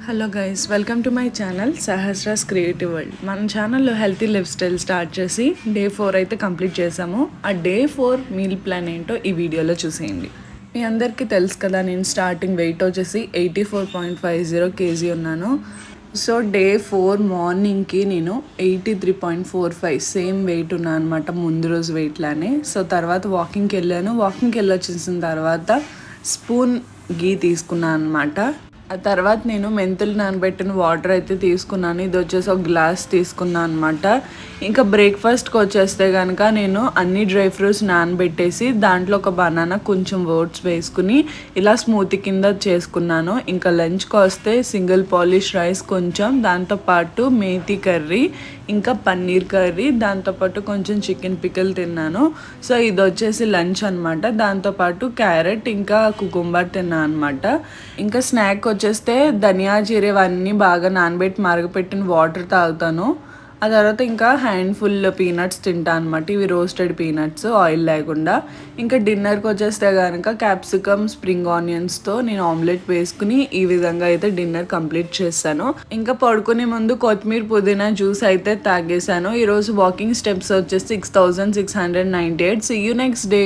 Hello guys, welcome to my channel Sahasra's creative world. మన ఛానల్లో healthy lifestyle start చేసి day 4 అయితే complete చేసాము. ఆ డే 4 మీల్ ప్లాన్ ఏంటో ఈ వీడియోలో చూసేయండి. మీ అందరికీ తెలుసు కదా, నేను స్టార్టింగ్ వెయిట్ వచ్చేసి 84.50 kg ఉన్నాను. సో డే 4 మార్నింగ్కి నేను 83.45 సేమ్ వెయిట్ ఉన్నాను అనమాట, ముందు రోజు వెయిట్లానే. సో తర్వాత వాకింగ్కి వెళ్ళాను. వాకింగ్కి వెళ్ళొచ్చేసిన తర్వాత స్పూన్ గీ తీసుకున్నాను అనమాట. ఆ తర్వాత నేను మెంతులు నానబెట్టిన వాటర్ అయితే తీసుకున్నాను. ఇది వచ్చేసి ఒక గ్లాస్ తీసుకున్నాను అనమాట. ఇంకా బ్రేక్ఫాస్ట్కి వచ్చేస్తే కనుక నేను అన్ని డ్రై ఫ్రూట్స్ నానబెట్టేసి దాంట్లో ఒక బనానా, కొంచెం ఓట్స్ వేసుకుని ఇలా స్మూతీ కింద చేసుకున్నాను. ఇంకా లంచ్కి వస్తే సింగిల్ పాలిష్ రైస్ కొంచెం, దాంతోపాటు మేథీ కర్రీ, ఇంకా పన్నీర్ కర్రీ, దాంతోపాటు కొంచెం చికెన్ పికిల్ తిన్నాను. సో ఇది వచ్చేసి లంచ్ అనమాట. దాంతోపాటు క్యారెట్ ఇంకా కుకుంబర్ తిన్నాను అనమాట. ఇంకా స్నాక్ వచ్చేస్తే ధనియా జీరా ఇవన్నీ బాగా నానబెట్టి మరగపెట్టిన వాటర్ తాగుతాను. ఆ తర్వాత ఇంకా హ్యాండ్ఫుల్ పీనట్స్ తింటాను అనమాట. ఇవి రోస్టెడ్ పీనట్స్, ఆయిల్ లేకుండా. ఇంకా డిన్నర్కి వచ్చేస్తే కనుక క్యాప్సికమ్, స్ప్రింగ్ ఆనియన్స్తో నేను ఆమ్లెట్ వేసుకుని ఈ విధంగా అయితే డిన్నర్ కంప్లీట్ చేస్తాను. ఇంకా పడుకునే ముందు కొత్తిమీర, పుదీనా జ్యూస్ అయితే తాగేశాను. ఈరోజు వాకింగ్ స్టెప్స్ వచ్చేసి 6698. See you next day.